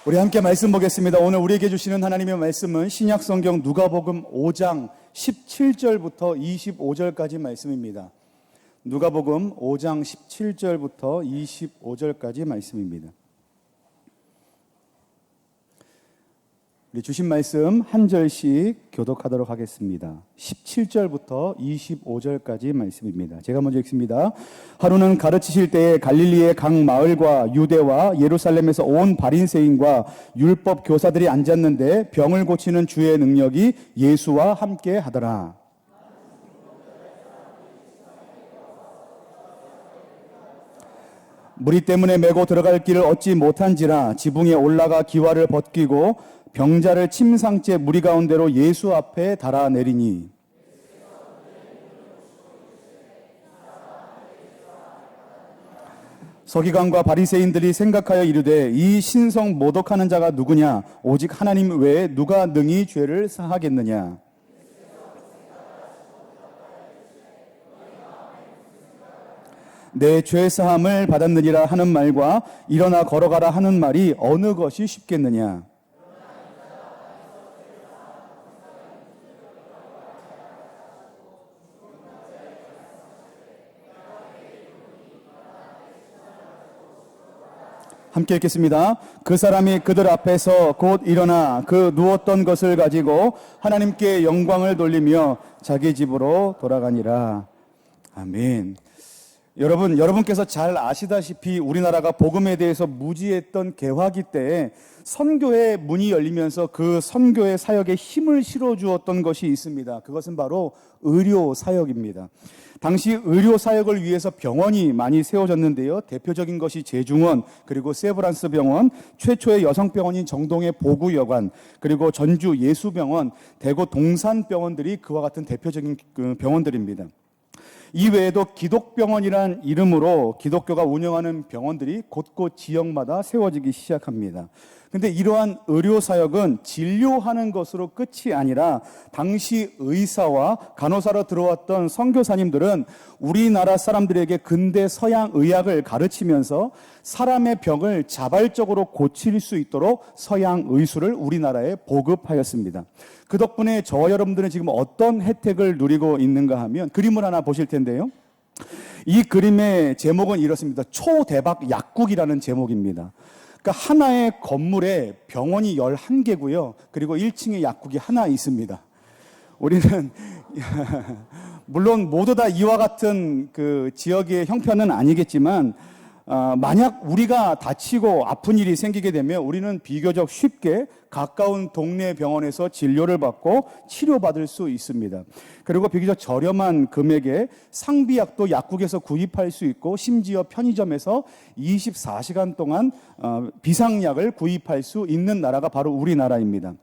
우리 함께 말씀 보겠습니다. 오늘 우리에게 주시는 하나님의 말씀은 신약성경 누가복음 5장 17절부터 25절까지 말씀입니다. 누가복음 5장 17절부터 25절까지 말씀입니다. 우리 주신 말씀 한 절씩 교독하도록 하겠습니다. 17절부터 25절까지 말씀입니다. 제가 먼저 읽습니다. 하루는 가르치실 때에 갈릴리의 각 마을과 유대와 예루살렘에서 온 바리새인과 율법 교사들이 앉았는데 병을 고치는 주의 능력이 예수와 함께 하더라. 무리 때문에 메고 들어갈 길을 얻지 못한지라 지붕에 올라가 기와를 벗기고 병자를 침상째 무리 가운데로 예수 앞에 달아내리니 서기관과 바리새인들이 생각하여 이르되 이 신성 모독하는 자가 누구냐? 오직 하나님 외에 누가 능히 죄를 사하겠느냐? 내 죄 사함을 받았느니라 하는 말과 일어나 걸어가라 하는 말이 어느 것이 쉽겠느냐? 함께 읽겠습니다. 그 사람이 그들 앞에서 곧 일어나 그 누웠던 것을 가지고 하나님께 영광을 돌리며 자기 집으로 돌아가니라. 아멘. 여러분께서 잘 아시다시피 우리나라가 복음에 대해서 무지했던 개화기 때에 선교의 문이 열리면서 그 선교의 사역에 힘을 실어주었던 것이 있습니다. 그것은 바로 의료 사역입니다. 당시 의료 사역을 위해서 병원이 많이 세워졌는데요. 대표적인 것이 제중원, 그리고 세브란스 병원, 최초의 여성병원인 정동의 보구여관, 그리고 전주 예수병원, 대구 동산병원들이 그와 같은 대표적인 병원들입니다. 이 외에도 기독병원이란 이름으로 기독교가 운영하는 병원들이 곳곳 지역마다 세워지기 시작합니다. 근데 이러한 의료사역은 진료하는 것으로 끝이 아니라 당시 의사와 간호사로 들어왔던 선교사님들은 우리나라 사람들에게 근대 서양 의학을 가르치면서 사람의 병을 자발적으로 고칠 수 있도록 서양 의술을 우리나라에 보급하였습니다. 그 덕분에 저와 여러분들은 지금 어떤 혜택을 누리고 있는가 하면 그림을 하나 보실 텐데요. 이 그림의 제목은 이렇습니다. 초대박 약국이라는 제목입니다. 그러니까 하나의 건물에 병원이 11개고요. 그리고 1층에 약국이 하나 있습니다. 우리는 물론 모두 다 이와 같은 그 지역의 형편은 아니겠지만 만약 우리가 다치고 아픈 일이 생기게 되면 우리는 비교적 쉽게 가까운 동네 병원에서 진료를 받고 치료받을 수 있습니다. 그리고 비교적 저렴한 금액에 상비약도 약국에서 구입할 수 있고 심지어 편의점에서 24시간 동안 비상약을 구입할 수 있는 나라가 바로 우리나라입니다.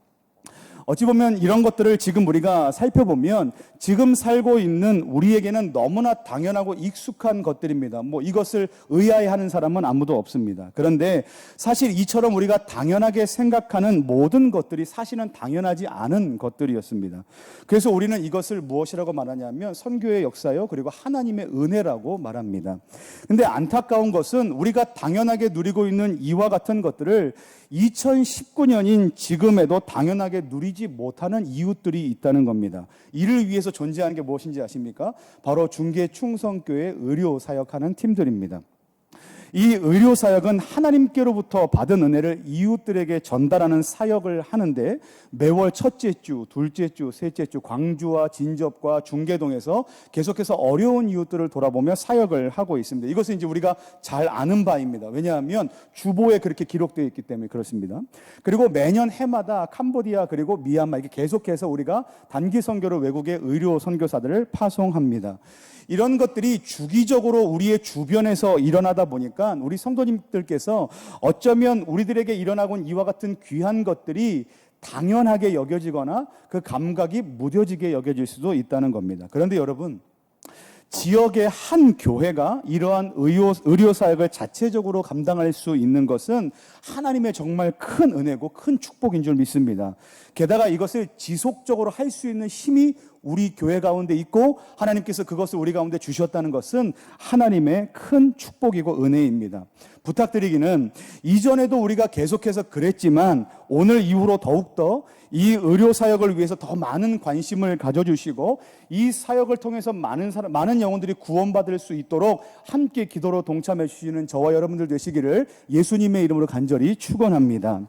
어찌 보면 이런 것들을 지금 우리가 살펴보면 지금 살고 있는 우리에게는 너무나 당연하고 익숙한 것들입니다. 이것을 의아해하는 사람은 아무도 없습니다. 그런데 사실 이처럼 우리가 당연하게 생각하는 모든 것들이 사실은 당연하지 않은 것들이었습니다. 그래서 우리는 이것을 무엇이라고 말하냐면 선교의 역사요, 그리고 하나님의 은혜라고 말합니다. 근데 안타까운 것은 우리가 당연하게 누리고 있는 이와 같은 것들을 2019년인 지금에도 당연하게 누리지 못하는 이웃들이 있다는 겁니다. 이를 위해서 존재하는 게 무엇인지 아십니까? 바로 중계충성교회 의료 사역하는 팀들입니다. 이 의료 사역은 하나님께로부터 받은 은혜를 이웃들에게 전달하는 사역을 하는데 매월 첫째 주, 둘째 주, 셋째 주 광주와 진접과 중계동에서 계속해서 어려운 이웃들을 돌아보며 사역을 하고 있습니다. 이것은 이제 우리가 잘 아는 바입니다. 왜냐하면 주보에 그렇게 기록되어 있기 때문에 그렇습니다. 그리고 매년 해마다 캄보디아 그리고 미얀마 이렇게 계속해서 우리가 단기 선교로 외국의 의료 선교사들을 파송합니다. 이런 것들이 주기적으로 우리의 주변에서 일어나다 보니까 우리 성도님들께서 어쩌면 우리들에게 일어나고 있는 이와 같은 귀한 것들이 당연하게 여겨지거나 그 감각이 무뎌지게 여겨질 수도 있다는 겁니다. 그런데 여러분, 지역의 한 교회가 이러한 의료 사역을 자체적으로 감당할 수 있는 것은 하나님의 정말 큰 은혜고 큰 축복인 줄 믿습니다. 게다가 이것을 지속적으로 할 수 있는 힘이 우리 교회 가운데 있고 하나님께서 그것을 우리 가운데 주셨다는 것은 하나님의 큰 축복이고 은혜입니다. 부탁드리기는 이전에도 우리가 계속해서 그랬지만 오늘 이후로 더욱더 이 의료 사역을 위해서 더 많은 관심을 가져주시고 이 사역을 통해서 많은 영혼들이 구원받을 수 있도록 함께 기도로 동참해 주시는 저와 여러분들 되시기를 예수님의 이름으로 간절히 축원합니다.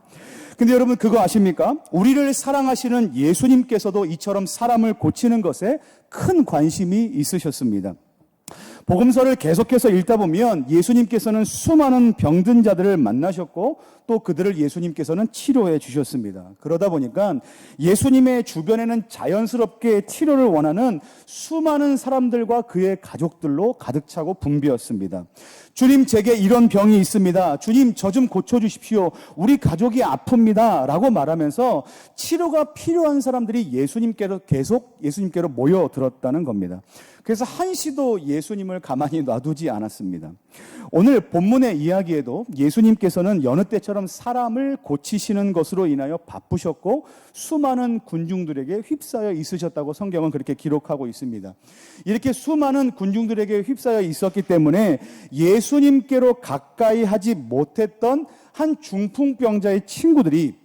근데 여러분 그거 아십니까? 우리를 사랑하시는 예수님께서도 이처럼 사람을 고치는 것에 큰 관심이 있으셨습니다. 복음서를 계속해서 읽다 보면 예수님께서는 수많은 병든 자들을 만나셨고 또 그들을 예수님께서는 치료해 주셨습니다. 그러다 보니까 예수님의 주변에는 자연스럽게 치료를 원하는 수많은 사람들과 그의 가족들로 가득 차고 붐비었습니다. 주님, 제게 이런 병이 있습니다. 주님, 저 좀 고쳐주십시오. 우리 가족이 아픕니다. 라고 말하면서 치료가 필요한 사람들이 예수님께로 모여들었다는 겁니다. 그래서 한시도 예수님을 가만히 놔두지 않았습니다. 오늘 본문의 이야기에도 예수님께서는 여느 때처럼 사람을 고치시는 것으로 인하여 바쁘셨고 수많은 군중들에게 휩싸여 있으셨다고 성경은 그렇게 기록하고 있습니다. 이렇게 수많은 군중들에게 휩싸여 있었기 때문에 예수님께로 가까이 하지 못했던 한 중풍병자의 친구들이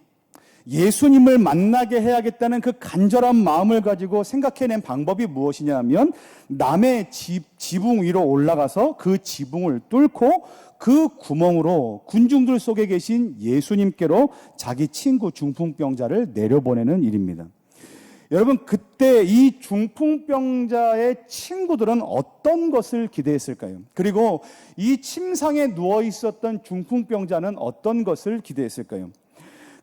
예수님을 만나게 해야겠다는 그 간절한 마음을 가지고 생각해낸 방법이 무엇이냐 하면 남의 지붕 위로 올라가서 그 지붕을 뚫고 그 구멍으로 군중들 속에 계신 예수님께로 자기 친구 중풍병자를 내려보내는 일입니다. 여러분, 그때 이 중풍병자의 친구들은 어떤 것을 기대했을까요? 그리고 이 침상에 누워 있었던 중풍병자는 어떤 것을 기대했을까요?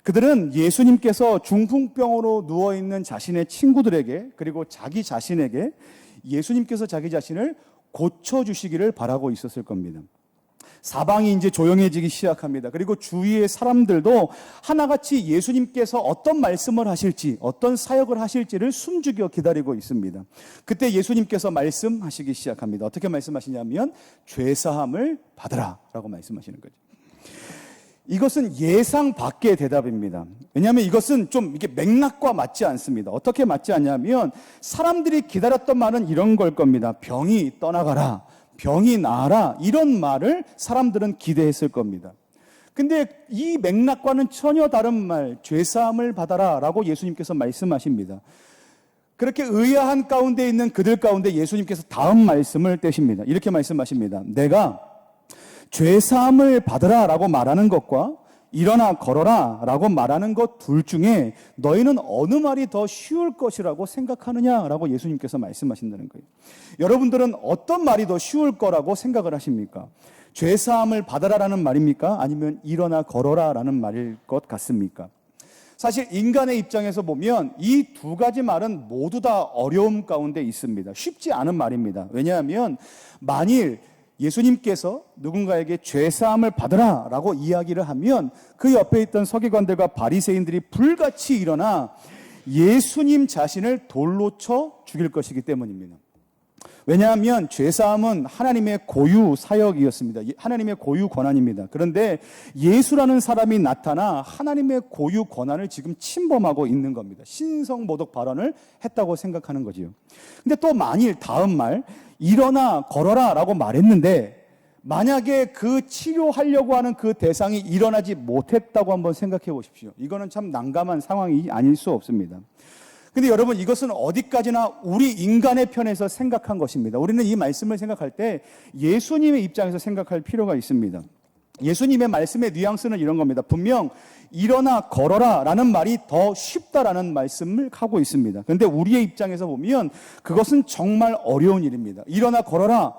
그들은 예수님께서 중풍병으로 누워있는 자신의 친구들에게 그리고 자기 자신에게 예수님께서 자기 자신을 고쳐주시기를 바라고 있었을 겁니다. 사방이 이제 조용해지기 시작합니다. 그리고 주위의 사람들도 하나같이 예수님께서 어떤 말씀을 하실지, 어떤 사역을 하실지를 숨죽여 기다리고 있습니다. 그때 예수님께서 말씀하시기 시작합니다. 어떻게 말씀하시냐면 죄사함을 받으라 라고 말씀하시는 거죠. 이것은 예상 밖의 대답입니다. 왜냐하면 이것은 좀 이게 맥락과 맞지 않습니다. 어떻게 맞지 않냐면 사람들이 기다렸던 말은 이런 걸 겁니다. 병이 떠나가라, 병이 나아라, 이런 말을 사람들은 기대했을 겁니다. 근데 이 맥락과는 전혀 다른 말, 죄사함을 받아라 라고 예수님께서 말씀하십니다. 그렇게 의아한 가운데 있는 그들 가운데 예수님께서 다음 말씀을 떼십니다. 이렇게 말씀하십니다. 내가 죄사함을 받으라 라고 말하는 것과 일어나 걸어라 라고 말하는 것 둘 중에 너희는 어느 말이 더 쉬울 것이라고 생각하느냐 라고 예수님께서 말씀하신다는 거예요. 여러분들은 어떤 말이 더 쉬울 거라고 생각을 하십니까? 죄사함을 받으라 라는 말입니까? 아니면 일어나 걸어라 라는 말일 것 같습니까? 사실 인간의 입장에서 보면 이 두 가지 말은 모두 다 어려움 가운데 있습니다. 쉽지 않은 말입니다. 왜냐하면 만일 예수님께서 누군가에게 죄사함을 받으라 라고 이야기를 하면 그 옆에 있던 서기관들과 바리새인들이 불같이 일어나 예수님 자신을 돌로 쳐 죽일 것이기 때문입니다. 왜냐하면 죄사함은 하나님의 고유 사역이었습니다. 하나님의 고유 권한입니다. 그런데 예수라는 사람이 나타나 하나님의 고유 권한을 지금 침범하고 있는 겁니다. 신성모독 발언을 했다고 생각하는 거지요. 근데 또 만일 다음 말 일어나 걸어라 라고 말했는데 만약에 그 치료하려고 하는 그 대상이 일어나지 못했다고 한번 생각해 보십시오. 이거는 참 난감한 상황이 아닐 수 없습니다. 근데 여러분 이것은 어디까지나 우리 인간의 편에서 생각한 것입니다. 우리는 이 말씀을 생각할 때 예수님의 입장에서 생각할 필요가 있습니다. 예수님의 말씀의 뉘앙스는 이런 겁니다. 분명 일어나 걸어라 라는 말이 더 쉽다라는 말씀을 하고 있습니다. 그런데 우리의 입장에서 보면 그것은 정말 어려운 일입니다. 일어나 걸어라,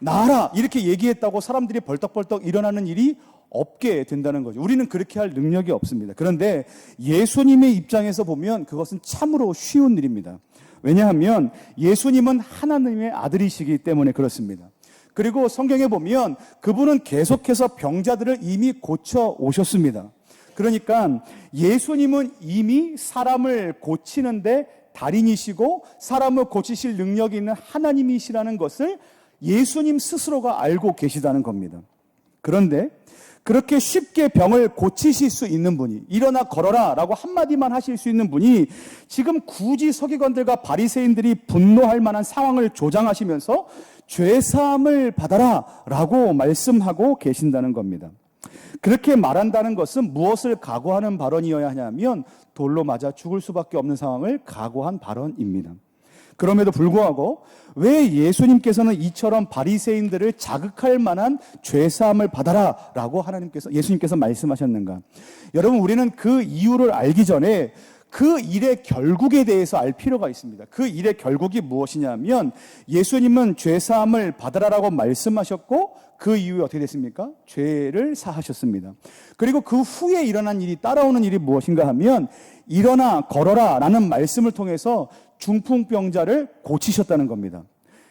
나아라 이렇게 얘기했다고 사람들이 벌떡벌떡 일어나는 일이 없게 된다는 거죠. 우리는 그렇게 할 능력이 없습니다. 그런데 예수님의 입장에서 보면 그것은 참으로 쉬운 일입니다. 왜냐하면 예수님은 하나님의 아들이시기 때문에 그렇습니다. 그리고 성경에 보면 그분은 계속해서 병자들을 이미 고쳐 오셨습니다. 그러니까 예수님은 이미 사람을 고치는데 달인이시고 사람을 고치실 능력이 있는 하나님이시라는 것을 예수님 스스로가 알고 계시다는 겁니다. 그런데 그렇게 쉽게 병을 고치실 수 있는 분이, 일어나 걸어라 라고 한마디만 하실 수 있는 분이 지금 굳이 서기관들과 바리새인들이 분노할 만한 상황을 조장하시면서 죄사함을 받아라 라고 말씀하고 계신다는 겁니다. 그렇게 말한다는 것은 무엇을 각오하는 발언이어야 하냐면 돌로 맞아 죽을 수밖에 없는 상황을 각오한 발언입니다. 그럼에도 불구하고 왜 예수님께서는 이처럼 바리새인들을 자극할 만한 죄사함을 받아라라고 예수님께서 말씀하셨는가? 여러분, 우리는 그 이유를 알기 전에 그 일의 결국에 대해서 알 필요가 있습니다. 그 일의 결국이 무엇이냐면 예수님은 죄사함을 받아라라고 말씀하셨고 그 이후에 어떻게 됐습니까? 죄를 사하셨습니다. 그리고 그 후에 일어난 일이, 따라오는 일이 무엇인가 하면 일어나 걸어라 라는 말씀을 통해서 중풍병자를 고치셨다는 겁니다.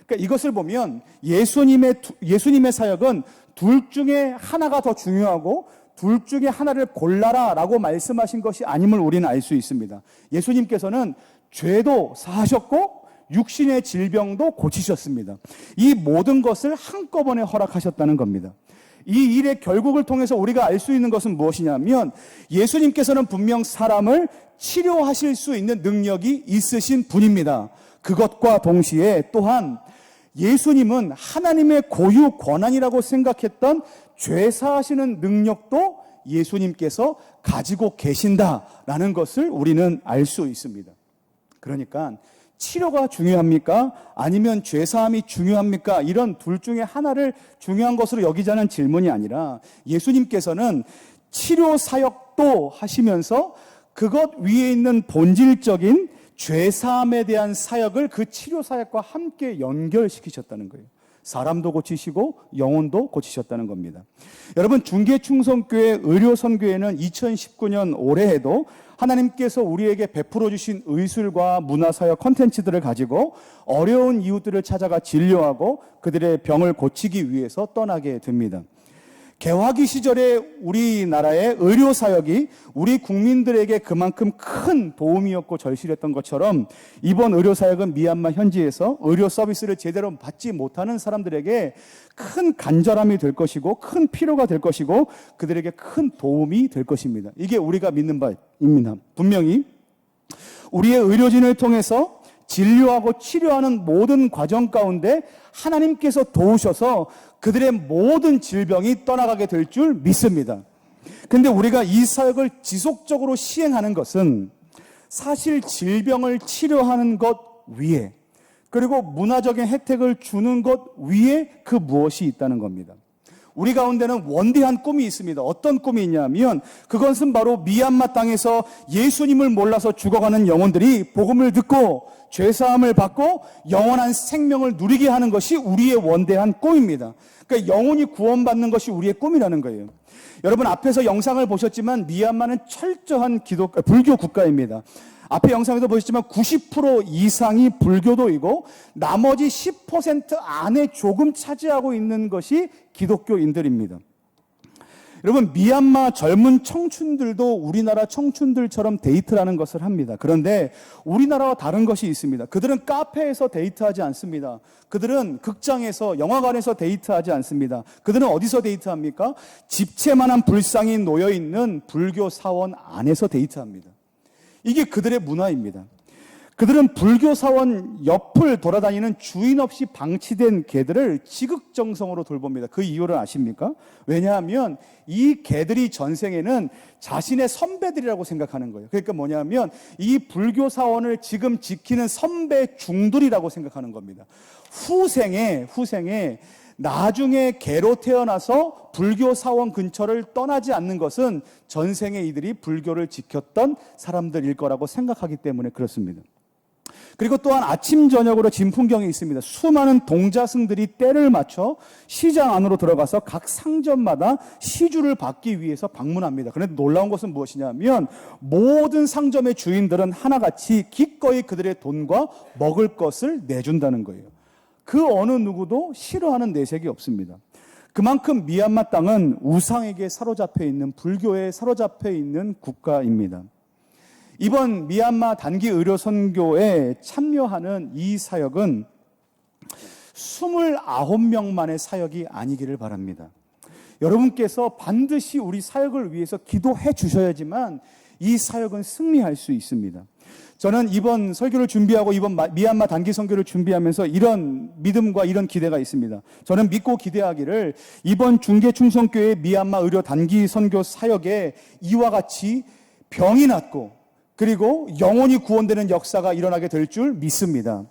그러니까 이것을 보면 예수님의 사역은 둘 중에 하나가 더 중요하고 둘 중에 하나를 골라라 라고 말씀하신 것이 아님을 우리는 알 수 있습니다. 예수님께서는 죄도 사하셨고 육신의 질병도 고치셨습니다. 이 모든 것을 한꺼번에 허락하셨다는 겁니다. 이 일의 결국을 통해서 우리가 알 수 있는 것은 무엇이냐면 예수님께서는 분명 사람을 치료하실 수 있는 능력이 있으신 분입니다. 그것과 동시에 또한 예수님은 하나님의 고유 권한이라고 생각했던 죄 사하시는 능력도 예수님께서 가지고 계신다라는 것을 우리는 알 수 있습니다. 그러니까 치료가 중요합니까? 아니면 죄사함이 중요합니까? 이런 둘 중에 하나를 중요한 것으로 여기자는 질문이 아니라 예수님께서는 치료 사역도 하시면서 그것 위에 있는 본질적인 죄사함에 대한 사역을 그 치료 사역과 함께 연결시키셨다는 거예요. 사람도 고치시고 영혼도 고치셨다는 겁니다. 여러분, 중계충성교회 의료선교회는 2019년 올해에도 하나님께서 우리에게 베풀어 주신 의술과 문화사역 콘텐츠들을 가지고 어려운 이웃들을 찾아가 진료하고 그들의 병을 고치기 위해서 떠나게 됩니다. 개화기 시절에 우리나라의 의료사역이 우리 국민들에게 그만큼 큰 도움이었고 절실했던 것처럼 이번 의료사역은 미얀마 현지에서 의료 서비스를 제대로 받지 못하는 사람들에게 큰 간절함이 될 것이고 큰 필요가 될 것이고 그들에게 큰 도움이 될 것입니다. 이게 우리가 믿는 바입니다. 분명히 우리의 의료진을 통해서 진료하고 치료하는 모든 과정 가운데 하나님께서 도우셔서 그들의 모든 질병이 떠나가게 될 줄 믿습니다. 근데 우리가 이 사역을 지속적으로 시행하는 것은 사실 질병을 치료하는 것 위에 그리고 문화적인 혜택을 주는 것 위에 그 무엇이 있다는 겁니다. 우리 가운데는 원대한 꿈이 있습니다. 어떤 꿈이 있냐면 그것은 바로 미얀마 땅에서 예수님을 몰라서 죽어가는 영혼들이 복음을 듣고 죄사함을 받고 영원한 생명을 누리게 하는 것이 우리의 원대한 꿈입니다. 그러니까 영혼이 구원받는 것이 우리의 꿈이라는 거예요. 여러분, 앞에서 영상을 보셨지만 미얀마는 철저한 불교 국가입니다. 앞에 영상에도 보셨지만 90% 이상이 불교도이고 나머지 10% 안에 조금 차지하고 있는 것이 기독교인들입니다. 여러분, 미얀마 젊은 청춘들도 우리나라 청춘들처럼 데이트라는 것을 합니다. 그런데 우리나라와 다른 것이 있습니다. 그들은 카페에서 데이트하지 않습니다. 그들은 극장에서, 영화관에서 데이트하지 않습니다. 그들은 어디서 데이트합니까? 집채만한 불상이 놓여있는 불교 사원 안에서 데이트합니다. 이게 그들의 문화입니다. 그들은 불교 사원 옆을 돌아다니는 주인 없이 방치된 개들을 지극정성으로 돌봅니다. 그 이유를 아십니까? 왜냐하면 이 개들이 전생에는 자신의 선배들이라고 생각하는 거예요. 그러니까 뭐냐면 이 불교 사원을 지금 지키는 선배 중들이라고 생각하는 겁니다. 후생에 나중에 개로 태어나서 불교 사원 근처를 떠나지 않는 것은 전생에 이들이 불교를 지켰던 사람들일 거라고 생각하기 때문에 그렇습니다. 그리고 또한 아침 저녁으로 진풍경이 있습니다. 수많은 동자승들이 때를 맞춰 시장 안으로 들어가서 각 상점마다 시주를 받기 위해서 방문합니다. 그런데 놀라운 것은 무엇이냐면 모든 상점의 주인들은 하나같이 기꺼이 그들의 돈과 먹을 것을 내준다는 거예요. 그 어느 누구도 싫어하는 내색이 없습니다. 그만큼 미얀마 땅은 우상에게 사로잡혀 있는, 불교에 사로잡혀 있는 국가입니다. 이번 미얀마 단기 의료 선교에 참여하는 이 사역은 29명만의 사역이 아니기를 바랍니다. 여러분께서 반드시 우리 사역을 위해서 기도해 주셔야지만 이 사역은 승리할 수 있습니다. 저는 이번 설교를 준비하고 이번 미얀마 단기 선교를 준비하면서 이런 믿음과 이런 기대가 있습니다. 저는 믿고 기대하기를 이번 중계충성교회 미얀마 의료 단기 선교 사역에 이와 같이 병이 낫고 그리고 영혼이 구원되는 역사가 일어나게 될 줄 믿습니다.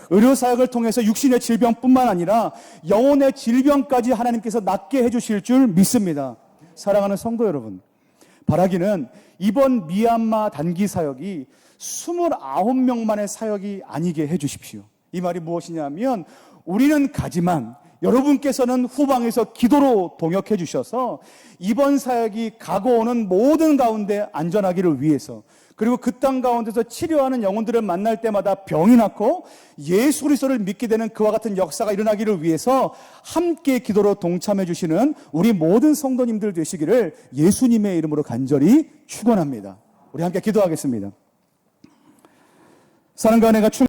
의료 사역을 통해서 육신의 질병뿐만 아니라 영혼의 질병까지 하나님께서 낫게 해주실 줄 믿습니다. 사랑하는 성도 여러분, 바라기는 이번 미얀마 단기 사역이 29명만의 사역이 아니게 해주십시오. 이 말이 무엇이냐면 우리는 가지만 여러분께서는 후방에서 기도로 동역해 주셔서 이번 사역이 가고 오는 모든 가운데 안전하기를 위해서, 그리고 그 땅 가운데서 치료하는 영혼들을 만날 때마다 병이 낫고 예수 그리스도를 믿게 되는 그와 같은 역사가 일어나기를 위해서 함께 기도로 동참해 주시는 우리 모든 성도님들 되시기를 예수님의 이름으로 간절히 축원합니다. 우리 함께 기도하겠습니다. 사랑과 은혜가